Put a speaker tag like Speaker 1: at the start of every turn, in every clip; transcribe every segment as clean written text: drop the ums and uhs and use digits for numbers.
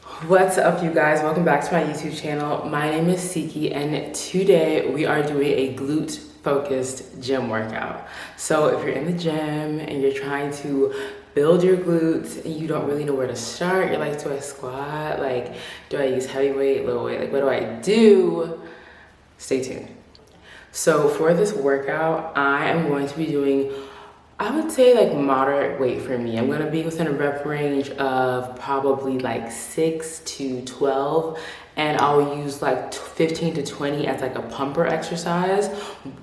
Speaker 1: What's up, you guys? Welcome back to my YouTube channel. My name is Siki, and today we are doing a glute focused gym workout. So if you're in the gym and you're trying to build your glutes and you don't really know where to start, you're like, do I squat? Like, do I use heavy weight, low weight? Like, what do I do? Stay tuned. So for this workout, I am going to be doing, I would say, like moderate weight for me. I'm gonna be within a rep range of probably like 6 to 12, and I'll use like 15 to 20 as like a pumper exercise.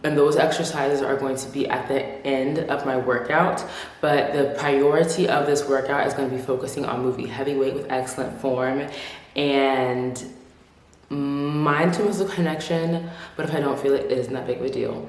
Speaker 1: And those exercises are going to be at the end of my workout. But the priority of this workout is gonna be focusing on moving heavy weight with excellent form and mind to muscle connection. But if I don't feel it, it isn't that big of a deal.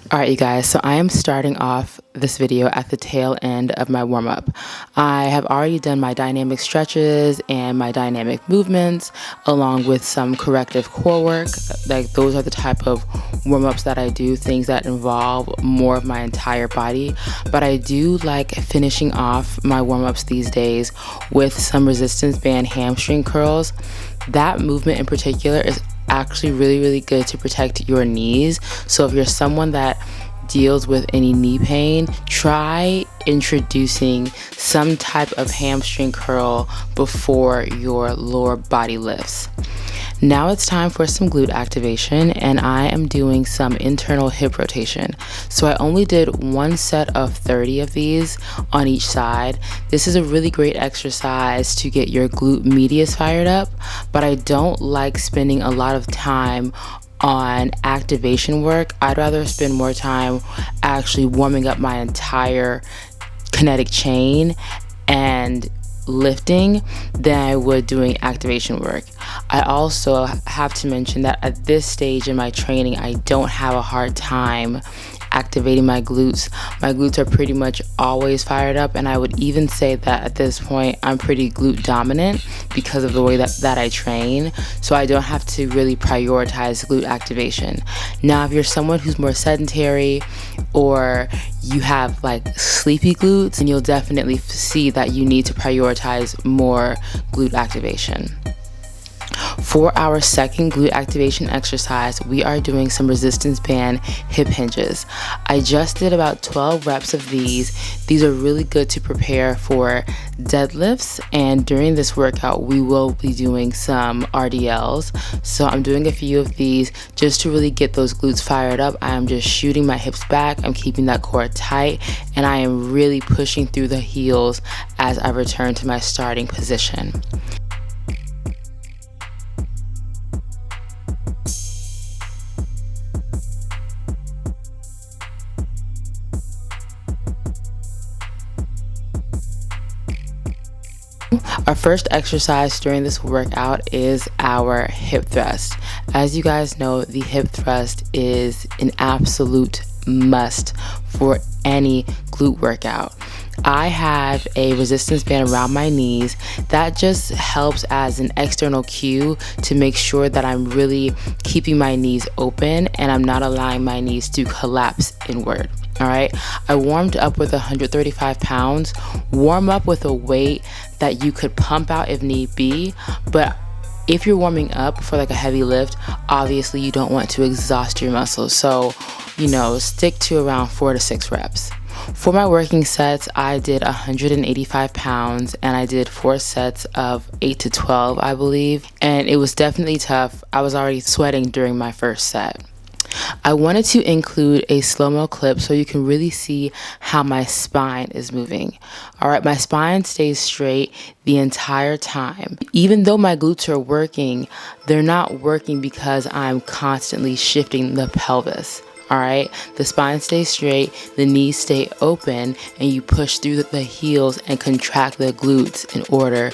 Speaker 1: All right, you guys, so I am starting off this video at the tail end of my warm-up. I have already done my dynamic stretches and my dynamic movements along with some corrective core work. Like, those are the type of warm-ups that I do, things that involve more of my entire body. But I do like finishing off my warm-ups these days with some resistance band hamstring curls. That movement in particular is actually really good to protect your knees. So if you're someone that deals with any knee pain, try introducing some type of hamstring curl before your lower body lifts. Now it's time for some glute activation, and I am doing some internal hip rotation. So I only did one set of 30 of these on each side. This is a really great exercise to get your glute medius fired up, but I don't like spending a lot of time on activation work. I'd rather spend more time actually warming up my entire kinetic chain and lifting than I would doing activation work. I also have to mention that at this stage in my training, I don't have a hard time activating my glutes. My glutes are pretty much always fired up, and I would even say that at this point I'm pretty glute dominant because of the way that I train, so I don't have to really prioritize glute activation. Now if you're someone who's more sedentary or you have like sleepy glutes, then you'll definitely see that you need to prioritize more glute activation. For our second glute activation exercise, we are doing some resistance band hip hinges. I just did about 12 reps of these. These are really good to prepare for deadlifts, and during this workout we will be doing some RDLs. So I'm doing a few of these just to really get those glutes fired up. I am just shooting my hips back, I'm keeping that core tight, and I am really pushing through the heels as I return to my starting position. Our first exercise during this workout is our hip thrust. As you guys know, the hip thrust is an absolute must for any glute workout. I have a resistance band around my knees. That just helps as an external cue to make sure that I'm really keeping my knees open and I'm not allowing my knees to collapse inward. All right, I warmed up with 135 pounds. Warm up with a weight that you could pump out if need be, but if you're warming up for like a heavy lift, obviously you don't want to exhaust your muscles. So, stick to around 4 to 6 reps. For my working sets, I did 185 pounds and I did 4 sets of 8 to 12, I believe. And it was definitely tough. I was already sweating during my first set. I wanted to include a slow-mo clip so you can really see how my spine is moving. All right, my spine stays straight the entire time. Even though my glutes are working, they're not working because I'm constantly shifting the pelvis. All right, the spine stays straight, the knees stay open, and you push through the heels and contract the glutes in order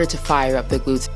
Speaker 1: to fire up the glutes.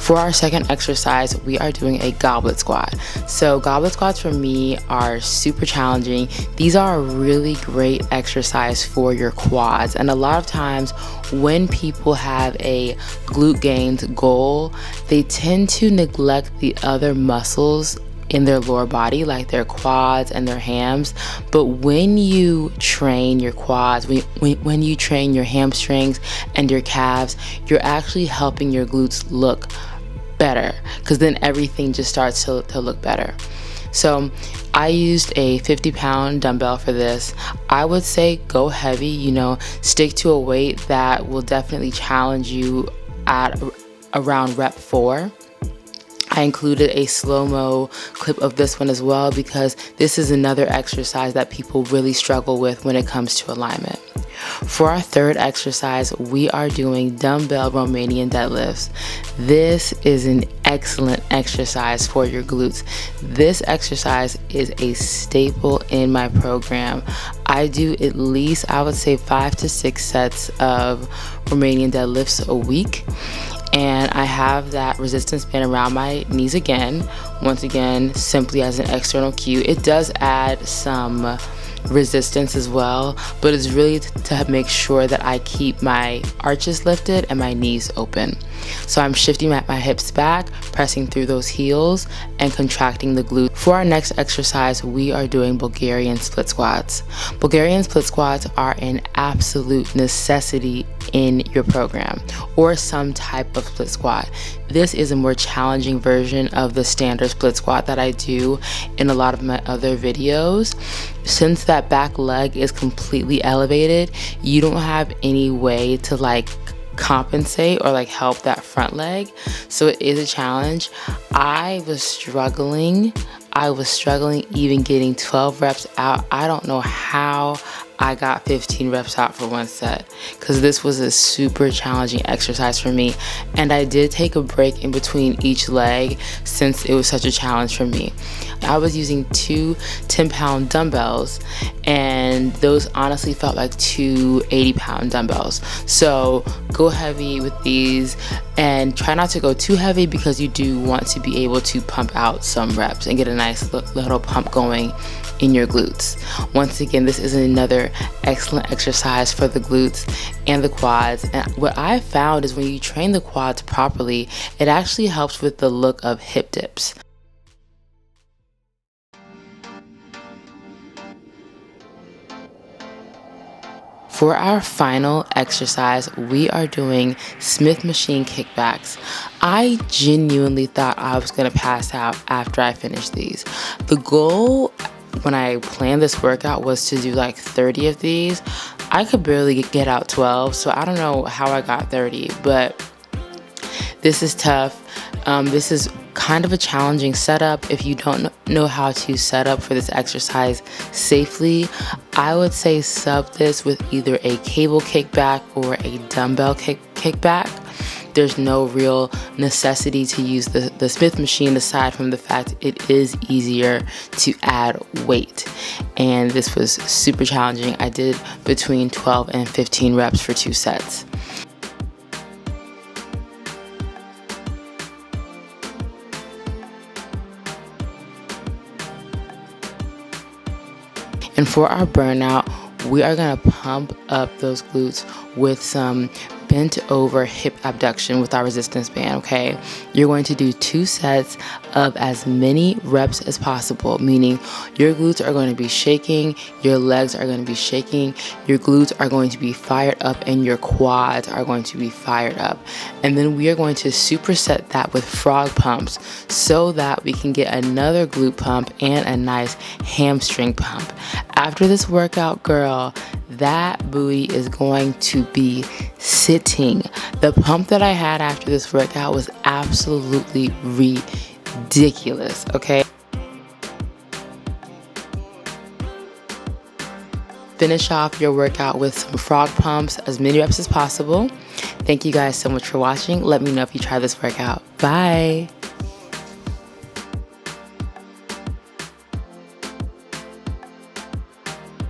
Speaker 1: For our second exercise, we are doing a goblet squat. So goblet squats for me are super challenging. These are a really great exercise for your quads. And a lot of times when people have a glute gains goal, they tend to neglect the other muscles in their lower body, like their quads and their hams. But when you train your quads, when you train your hamstrings and your calves, you're actually helping your glutes look better, because then everything just starts to look better. So I used a 50-pound dumbbell for this. I would say go heavy, you know, stick to a weight that will definitely challenge you at around rep 4. I included a slow-mo clip of this one as well, because this is another exercise that people really struggle with when it comes to alignment. For our third exercise, we are doing dumbbell Romanian deadlifts. This is an excellent exercise for your glutes. This exercise is a staple in my program. I do at least, I would say, 5 to 6 sets of Romanian deadlifts a week. And I have that resistance band around my knees again, once again, simply as an external cue. It does add some resistance as well, but it's really to make sure that I keep my arches lifted and my knees open. So I'm shifting my hips back, pressing through those heels and contracting the glute. For our next exercise, we are doing Bulgarian split squats. Bulgarian split squats are an absolute necessity in your program, or some type of split squat. This is a more challenging version of the standard split squat that I do in a lot of my other videos. Since that back leg is completely elevated, you don't have any way to like compensate or like help that front leg, so it is a challenge. I was struggling even getting 12 reps out. I don't know how I got 15 reps out for one set, because this was a super challenging exercise for me, and I did take a break in between each leg since it was such a challenge for me. I was using 2 10-pound dumbbells, and those honestly felt like 2 80-pound dumbbells. So go heavy with these and try not to go too heavy, because you do want to be able to pump out some reps and get a nice little pump going in your glutes. Once again, this is another excellent exercise for the glutes and the quads. And what I found is when you train the quads properly, it actually helps with the look of hip dips. For our final exercise, we are doing Smith machine kickbacks. I genuinely thought I was gonna pass out after I finished these. The goal when I planned this workout was to do like 30 of these. I could barely get out 12, so I don't know how I got 30, but this is tough. This is kind of a challenging setup. If you don't know how to set up for this exercise safely, I would say sub this with either a cable kickback or a dumbbell kickback. There's no real necessity to use the Smith machine, aside from the fact it is easier to add weight. And this was super challenging. I did between 12 and 15 reps for 2 sets. And for our burnout, we are gonna pump up those glutes with some bent over hip abduction with our resistance band, okay? You're going to do 2 sets of as many reps as possible, meaning your glutes are going to be shaking, your legs are going to be shaking, your glutes are going to be fired up, and your quads are going to be fired up. And then we are going to superset that with frog pumps so that we can get another glute pump and a nice hamstring pump. After this workout, girl, that booty is going to be sitting. The pump that I had after this workout was absolutely ridiculous, okay? Finish off your workout with some frog pumps, as many reps as possible. Thank you guys so much for watching. Let me know if you try this workout. Bye.